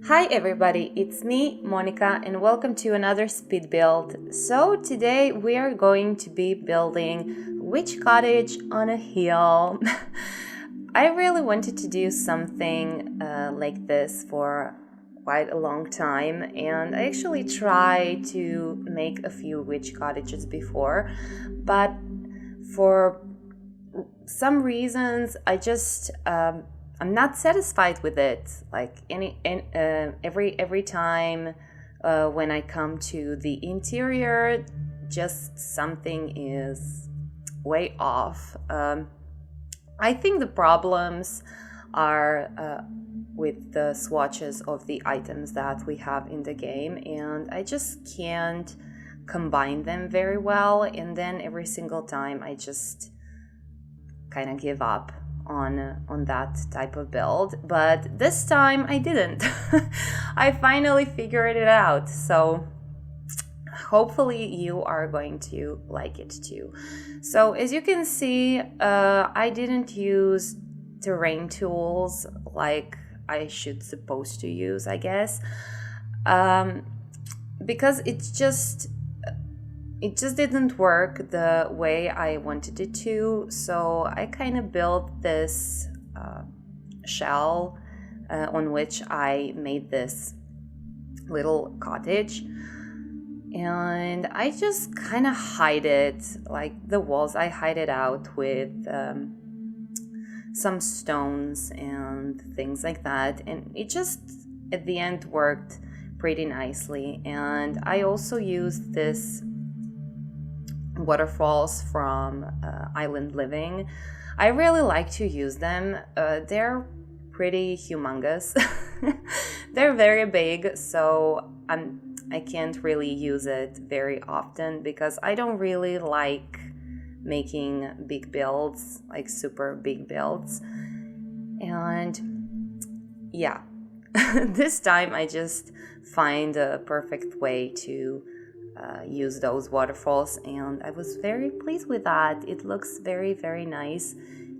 Hi everybody, it's me, Monica, and welcome to another speed build. So today we are going to be building witch cottage on a hill. I really wanted to do something like this for quite a long time, and I actually tried to make a few witch cottages before, but for some reasons I'm not satisfied with it. Like every time when I come to the interior, just something is way off. I think the problems are with the swatches of the items that we have in the game, and I just can't combine them very well. And then every single time I just kind of give up on that type of build, but this time I didn't. I finally figured it out, so hopefully you are going to like it too. So as you can see, I didn't use terrain tools like I should supposed to use, I guess, because it just didn't work the way I wanted it to. So I kind of built this shell on which I made this little cottage, and I just kind of hide it, like the walls, I hide it out with some stones and things like that, and it just at the end worked pretty nicely. And I also used this waterfalls from Island Living. I really like to use them. They're pretty humongous. They're very big, so I can't really use it very often because I don't really like making big builds, like super big builds. And yeah, this time I just find a perfect way to use those waterfalls, and I was very pleased with that. It looks very, very nice,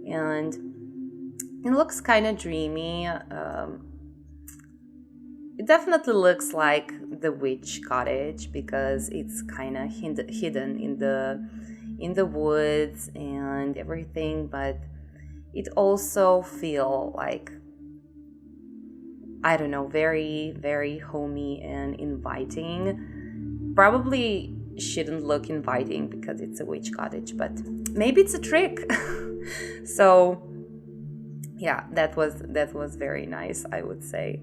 and it looks kind of dreamy. It definitely looks like the witch cottage because it's kind of hidden in the woods and everything, but it also feel like, I don't know, very, very homey and inviting. Probably shouldn't look inviting because it's a witch cottage, but maybe it's a trick. So yeah, that was very nice, I would say.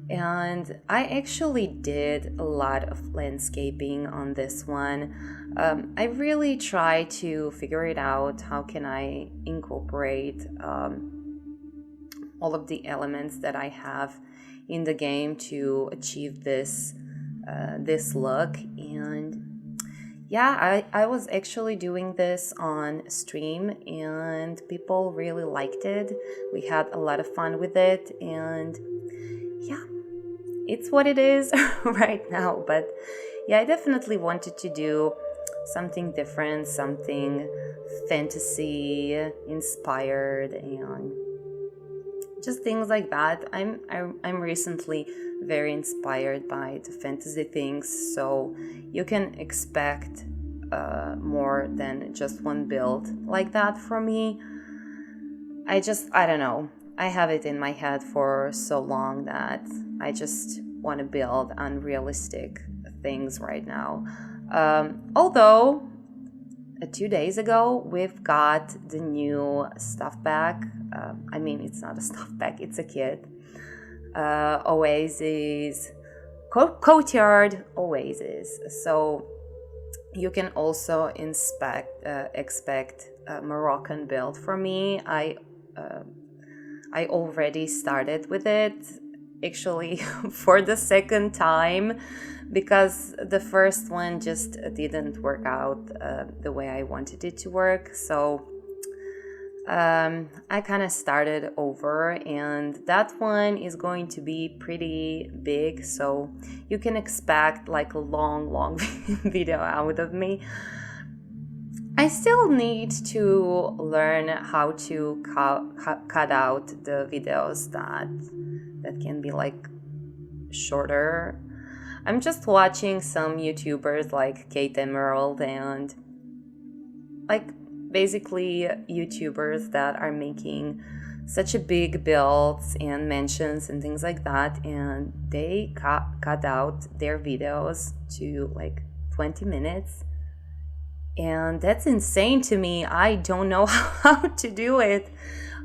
And I actually did a lot of landscaping on this one. I really try to figure it out, how can I incorporate all of the elements that I have in the game to achieve this look. And yeah, I was actually doing this on stream and people really liked it. We had a lot of fun with it, and yeah, it's what it is right now. But yeah, I definitely wanted to do something different, something fantasy inspired, and just things like that. I'm recently very inspired by the fantasy things, so you can expect more than just one build like that from me. I don't know, I have it in my head for so long that I just want to build unrealistic things right now. Although 2 days ago we've got the new stuff pack. I mean, it's not a stuff pack, it's a kit. Oasis, courtyard oasis. So you can also expect a Moroccan build from me. I already started with it, actually, for the second time, because the first one just didn't work out the way I wanted it to work. So I kind of started over, and that one is going to be pretty big, so you can expect like a long video out of me. I still need to learn how to cut out the videos that can be like shorter. I'm just watching some YouTubers like Kate Emerald and like basically YouTubers that are making such a big builds and mansions and things like that, and they cut out their videos to like 20 minutes, and that's insane to me. I don't know how to do it.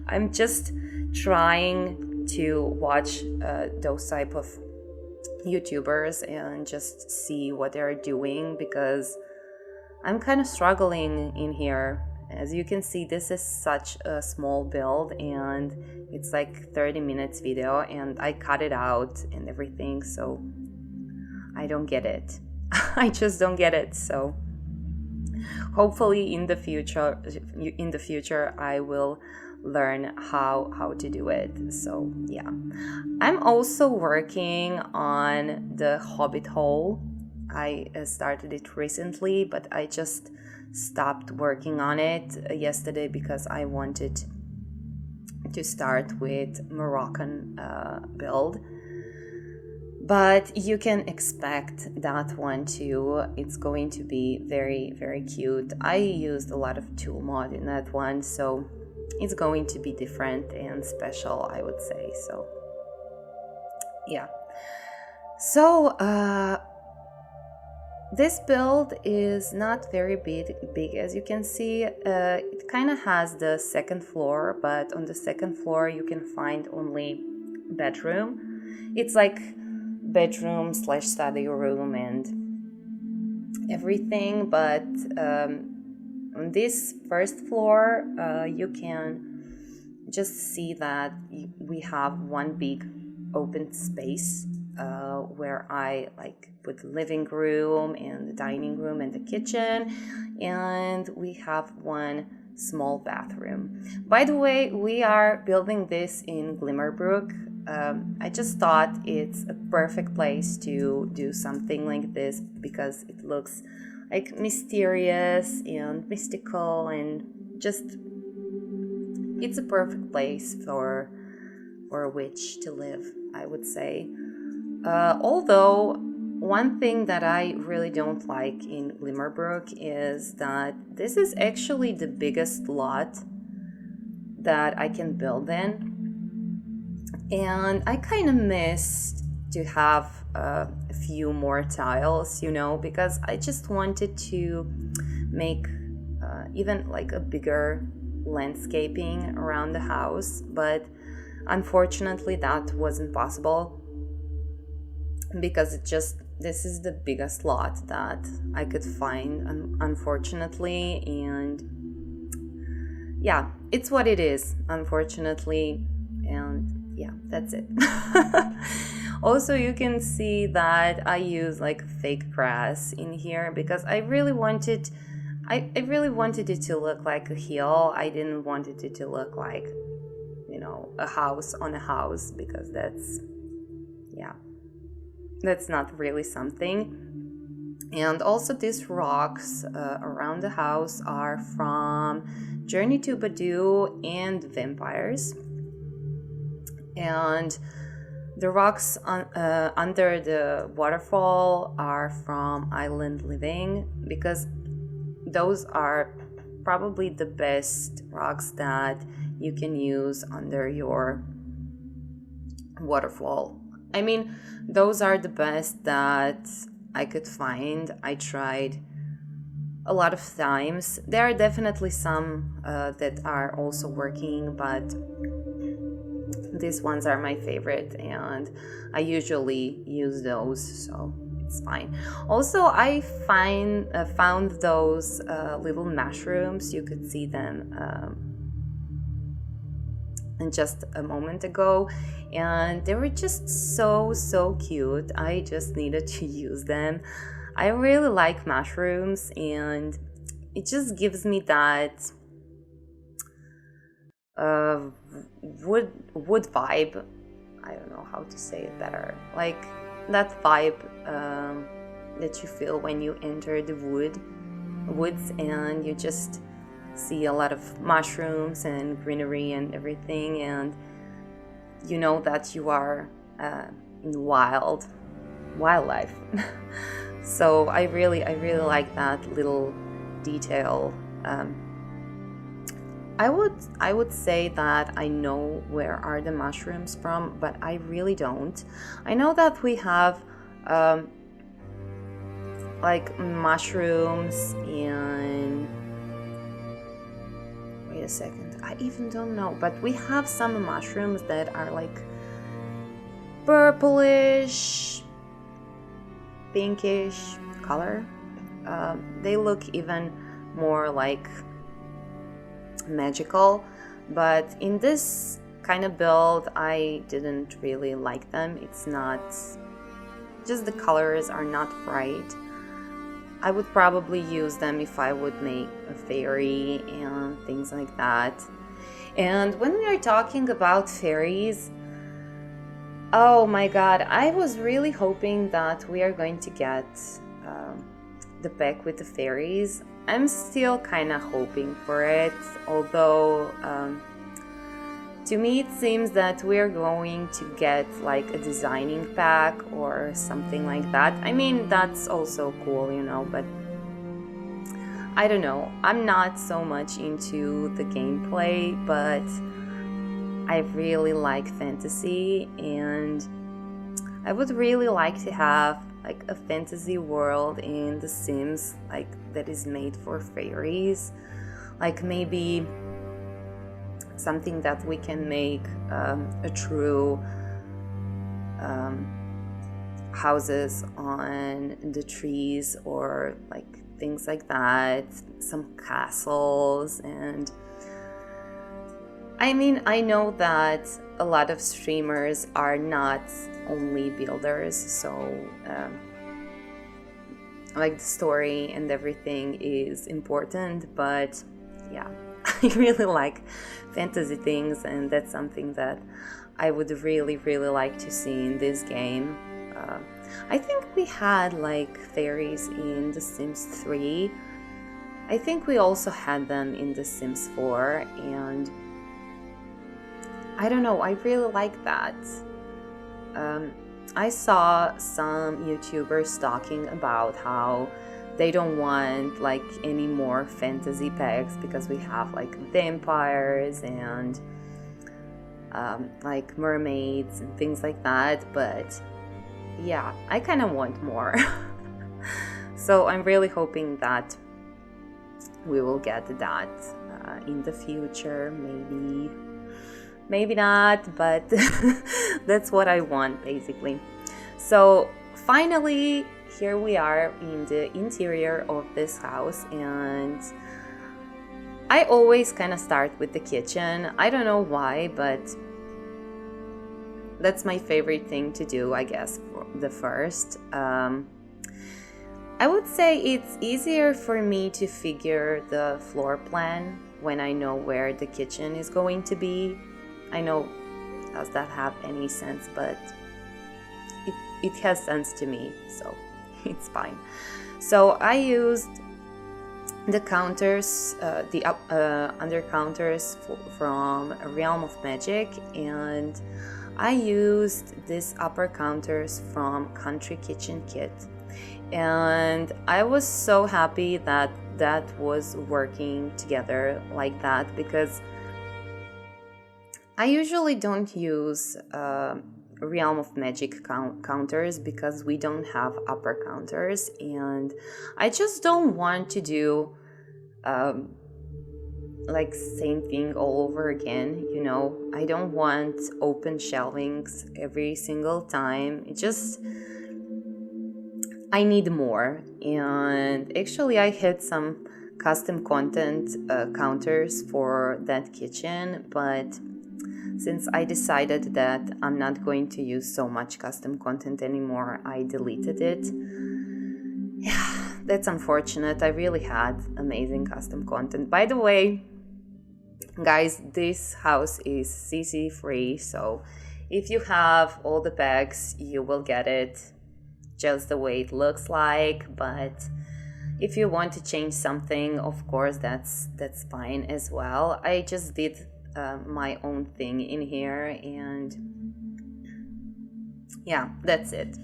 I'm just trying to watch those type of YouTubers and just see what they're doing, because I'm kind of struggling in here. As you can see, this is such a small build and it's like 30 minutes video, and I cut it out and everything, so I don't get it. I just don't get it. So hopefully in the future I will learn how to do it. So yeah, I'm also working on the Hobbit hole. I started it recently, but I just stopped working on it yesterday because I wanted to start with Moroccan build. But you can expect that one too. It's going to be very, very cute. I used a lot of tool mod in that one, so it's going to be different and special, I would say. So yeah. So this build is not very big, as you can see. It kind of has the second floor, but on the second floor you can find only bedroom. It's like bedroom / study room and everything, but on this first floor you can just see that we have one big open space where I like put the living room and the dining room and the kitchen, and we have one small bathroom. By the way, we are building this in Glimmerbrook. I just thought it's a perfect place to do something like this because it looks like mysterious and mystical, and just it's a perfect place for a witch to live, I would say. Although one thing that I really don't like in Glimmerbrook is that this is actually the biggest lot that I can build in. And I kind of missed to have a few more tiles, because I just wanted to make even like a bigger landscaping around the house. But unfortunately, that wasn't possible because this is the biggest lot that I could find, unfortunately. And yeah, it's what it is, unfortunately. And yeah, that's it. Also, you can see that I use like fake grass in here because I really wanted it to look like a hill. I didn't want it to look like, a house on a house, because that's not really something. And also these rocks around the house are from Journey to Badu and Vampires. And the rocks under the waterfall are from Island Living, because those are probably the best rocks that you can use under your waterfall. I mean, those are the best that I could find. I tried a lot of times. There are definitely some that are also working, but these ones are my favorite and I usually use those, so it's fine. Also, I found those little mushrooms. You could see them just a moment ago, and they were just so cute. I just needed to use them. I really like mushrooms, and it just gives me that wood vibe. I don't know how to say it better, like that vibe that you feel when you enter the woods and you just see a lot of mushrooms and greenery and everything, and you know that you are in wildlife. So I really like that little detail. I would say that I know where are the mushrooms from, but I really don't. I know that we have like mushrooms in, wait a second, I even don't know, but we have some mushrooms that are like purplish, pinkish color. They look even more like magical, but in this kind of build I didn't really like them. It's not, just the colors are not bright. I would probably use them if I would make a fairy and things like that. And when we are talking about fairies, oh my god, I was really hoping that we are going to get the pack with the fairies. I'm still kind of hoping for it, although to me it seems that we're going to get like a designing pack or something like that. I mean, that's also cool, you know, but I don't know. I'm not so much into the gameplay, but I really like fantasy, and I would really like to have like a fantasy world in The Sims, like that is made for fairies. Like maybe something that we can make a true houses on the trees, or like things like that, some castles. And I mean, I know that a lot of streamers are not only builders, so like the story and everything is important, but yeah, I really like fantasy things, and that's something that I would really like to see in this game. I think we had like fairies in The Sims 3. I think we also had them in The Sims 4, and I don't know, I really like that. I saw some YouTubers talking about how they don't want like any more fantasy packs because we have like vampires and like mermaids and things like that, but yeah, I kind of want more. So I'm really hoping that we will get that in the future. Maybe not, but that's what I want basically. So finally, here we are in the interior of this house, and I always kind of start with the kitchen. I don't know why, but that's my favorite thing to do, I guess, for the first. I would say it's easier for me to figure the floor plan when I know where the kitchen is going to be. I know, does that have any sense, but it has sense to me, so it's fine. So I used the counters, the under counters from Realm of Magic, and I used these upper counters from Country Kitchen Kit, and I was so happy that that was working together like that, because I usually don't use Realm of Magic counters because we don't have upper counters, and I just don't want to do like same thing all over again, you know. I don't want open shelvings every single time. It just, I need more. And actually I had some custom content counters for that kitchen, but since I decided that I'm not going to use so much custom content anymore, I deleted it. Yeah, that's unfortunate. I really had amazing custom content. By the way, guys, this house is CC free, so if you have all the packs, you will get it just the way it looks like. But if you want to change something, of course, that's fine as well. I just did my own thing in here, and Yeah, that's it.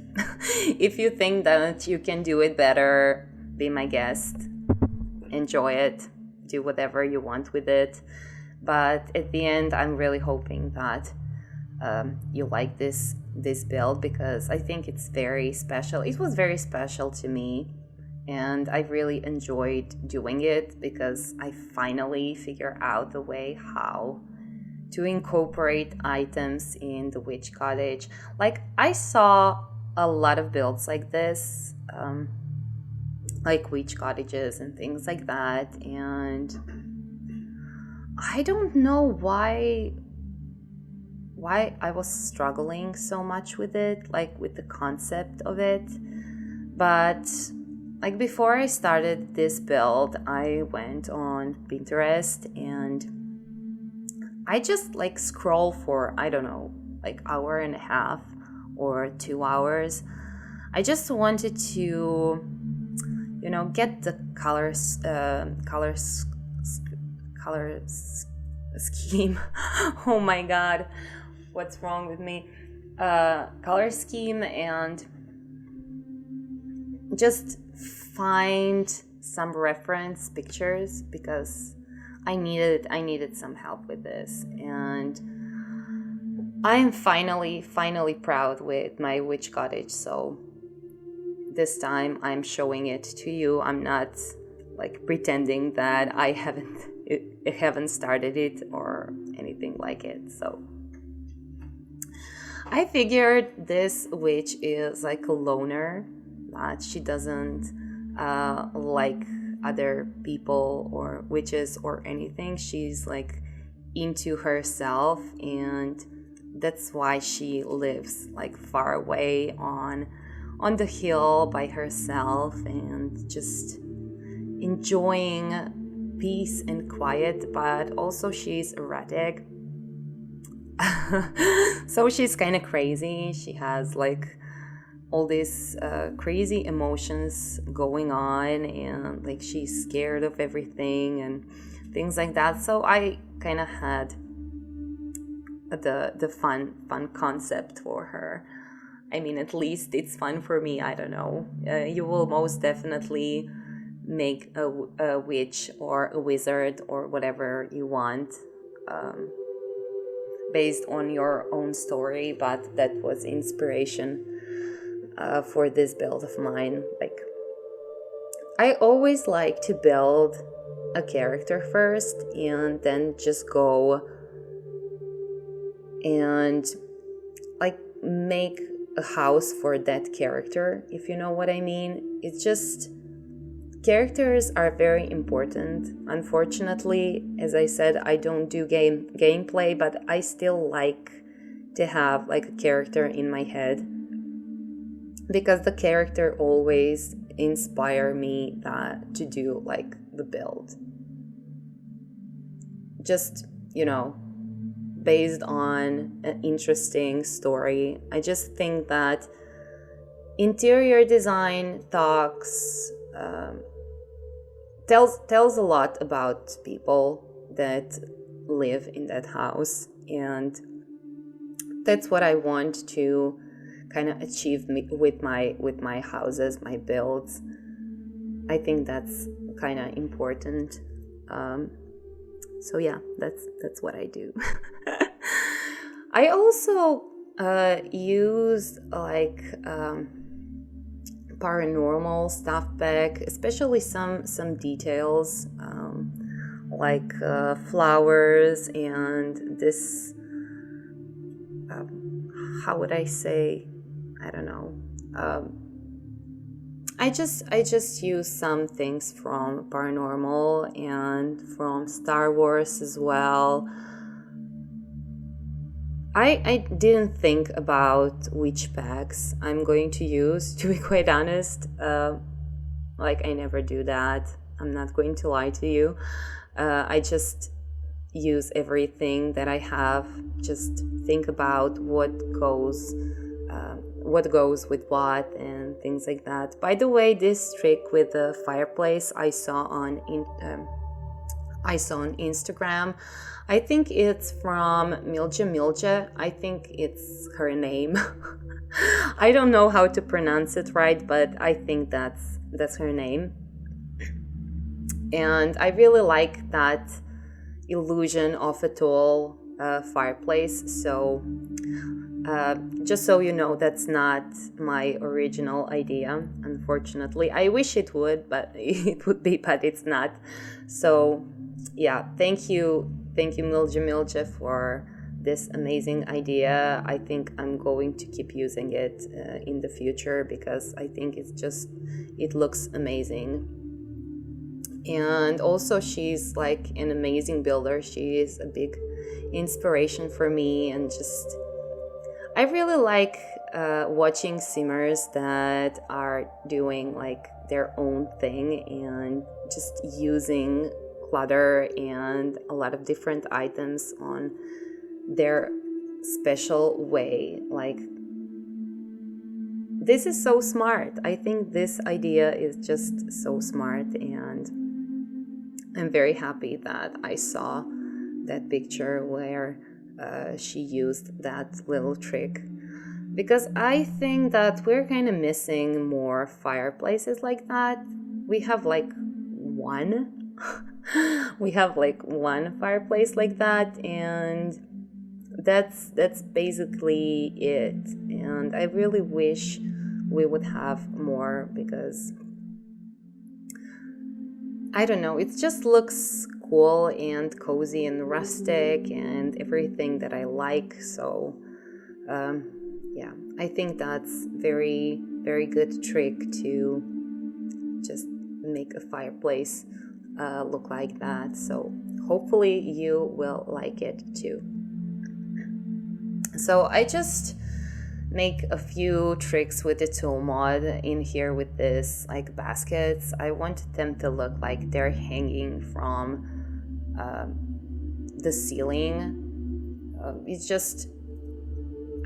If you think that you can do it better, be my guest. Enjoy it. Do whatever you want with it. But at the end, I'm really hoping that you like this build, because I think it's very special. It was very special to me, and I really enjoyed doing it because I finally figured out the way how to incorporate items in the witch cottage. Like, I saw a lot of builds like this, like witch cottages and things like that, and I don't know why I was struggling so much with it, like with the concept of it. But like, before I started this build, I went on Pinterest and I just like scroll for, I don't know, like hour and a half or 2 hours. I just wanted to, get the color scheme. Oh my god, what's wrong with me? Color scheme, and just find some reference pictures, because I needed some help with this, and I'm finally proud with my witch cottage. So this time I'm showing it to you. I'm not like pretending that I haven't started it or anything like it. So I figured this witch is like a loner, that she doesn't like other people or witches or anything. She's like into herself, and that's why she lives like far away on the hill by herself, and just enjoying peace and quiet. But also she's erratic. So she's kind of crazy. She has like all these crazy emotions going on, and like she's scared of everything and things like that. So I kind of had the fun concept for her. I mean, at least it's fun for me. I don't know. You will most definitely make a witch or a wizard or whatever you want, based on your own story, but that was inspiration for this build of mine. Like, I always like to build a character first and then just go and like make a house for that character, if you know what I mean. It's just, characters are very important. Unfortunately, as I said, I don't do gameplay, but I still like to have like a character in my head, because the character always inspire me to do like the build. Just, based on an interesting story. I just think that interior design tells a lot about people that live in that house, and that's what I want to kind of achieve with my houses, my builds. I think that's kind of important. So yeah, that's what I do. I also use like paranormal stuff back, especially some details, like flowers and this. How would I say? I don't know. I just use some things from paranormal and from Star Wars as well. I didn't think about which packs I'm going to use, to be quite honest. Like, I never do that. I'm not going to lie to you. I just use everything that I have. Just think about what goes with what and things like that. By the way, this trick with the fireplace I saw I saw on Instagram. I think it's from Milja. I think it's her name. I don't know how to pronounce it right, but I think that's her name. And I really like that illusion of a tall fireplace. So just so you know, that's not my original idea, unfortunately. I wish it would, but it would be, but it's not. So yeah, thank you Milja for this amazing idea. I think I'm going to keep using it in the future, because I think it looks amazing. And also, she's like an amazing builder. She is a big inspiration for me, and just I really like watching simmers that are doing like their own thing and just using clutter and a lot of different items on their special way. Like, this is so smart. I think this idea is just so smart, and I'm very happy that I saw that picture where she used that little trick, because I think that we're kind of missing more fireplaces like that. We have like one. We have like one fireplace like that, and that's basically it. And I really wish we would have more, because I don't know, it just looks cool and cozy and rustic and everything that I like. So yeah, I think that's very, very good trick to just make a fireplace look like that. So hopefully you will like it too. So I just make a few tricks with the tool mod in here with this like baskets. I wanted them to look like they're hanging from the ceiling. It's just,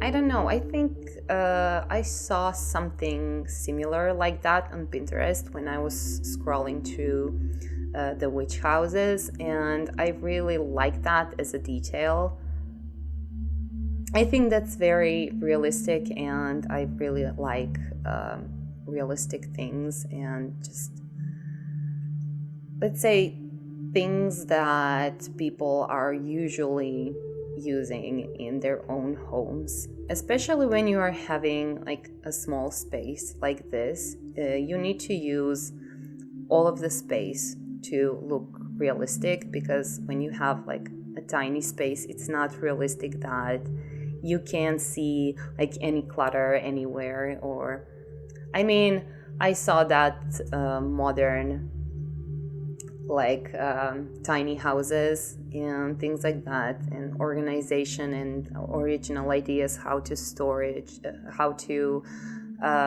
I don't know, I think I saw something similar like that on Pinterest when I was scrolling through the witch houses, and I really like that as a detail. I think that's very realistic, and I really like realistic things, and just, let's say, things that people are usually using in their own homes. Especially when you are having like a small space like this, you need to use all of the space to look realistic, because when you have like a tiny space, it's not realistic that you can see like any clutter anywhere. Or, I mean, I saw that modern like tiny houses and things like that, and organization and original ideas how to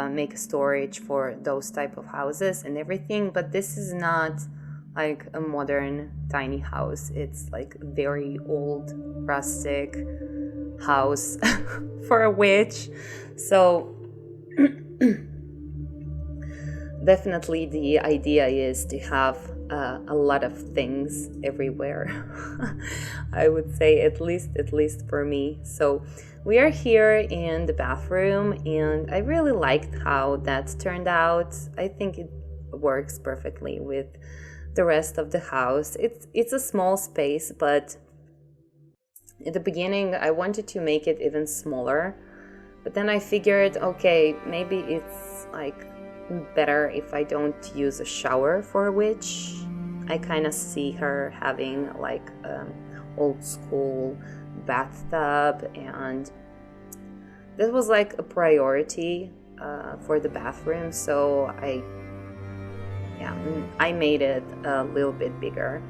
make a storage for those type of houses and everything. But this is not like a modern tiny house. It's like a very old rustic house for a witch. So definitely the idea is to have a lot of things everywhere. I would say at least for me. So we are here in the bathroom, and I really liked how that turned out. I think it works perfectly with the rest of the house. It's a small space, but at the beginning I wanted to make it even smaller, but then I figured, okay, maybe it's like better if I don't use a shower for a witch. I kind of see her having like old school bathtub, and this was like a priority for the bathroom, so I made it a little bit bigger.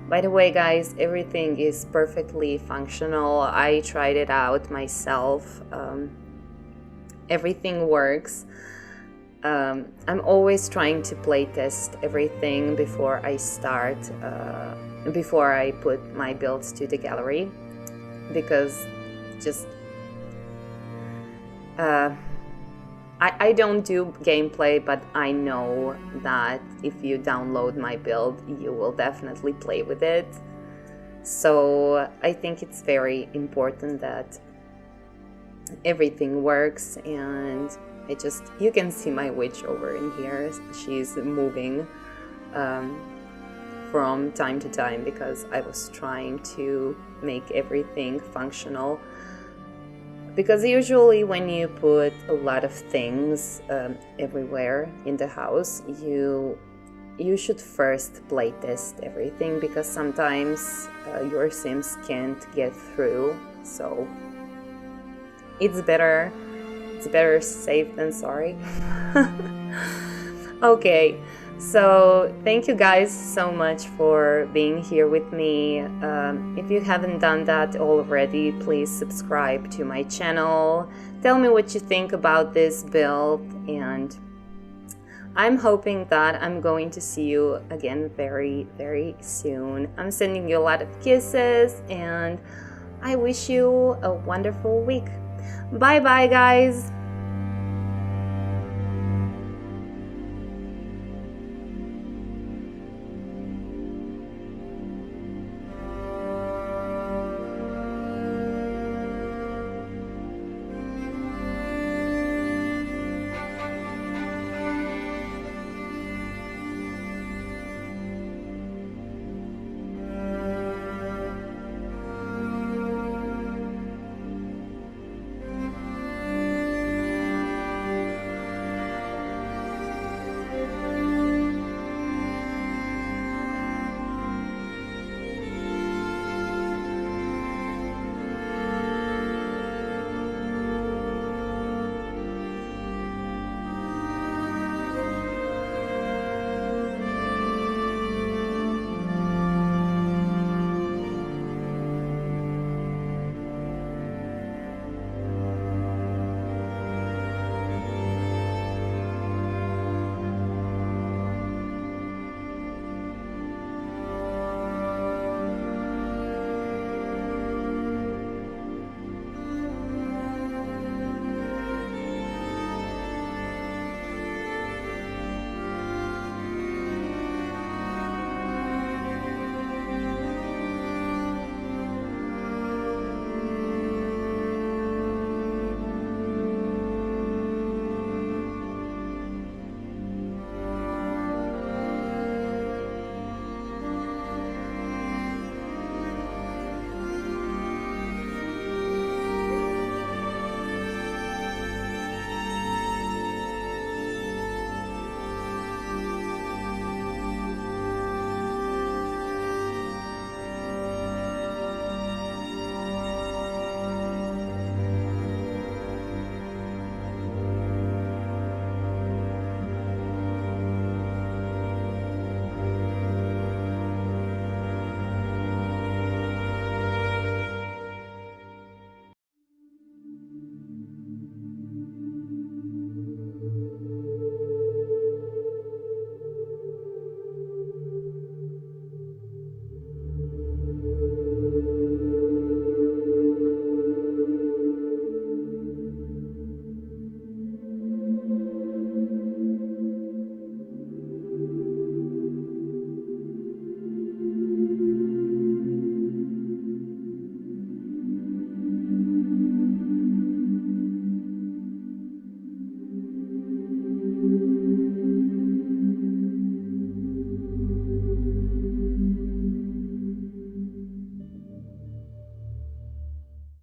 By the way, guys, everything is perfectly functional. I tried it out myself. Everything works. I'm always trying to play test everything before I start, before I put my builds to the gallery, because just I don't do gameplay, but I know that if you download my build, you will definitely play with it. So I think it's very important that everything works. And you can see my witch over in here. She's moving from time to time because I was trying to make everything functional. Because usually when you put a lot of things everywhere in the house, you should first play test everything, because sometimes your Sims can't get through. So it's better safe than sorry. Okay, so thank you guys so much for being here with me. If you haven't done that already, please subscribe to my channel. Tell me what you think about this build, and I'm hoping that I'm going to see you again very, very soon. I'm sending you a lot of kisses, and I wish you a wonderful week. Bye bye, guys.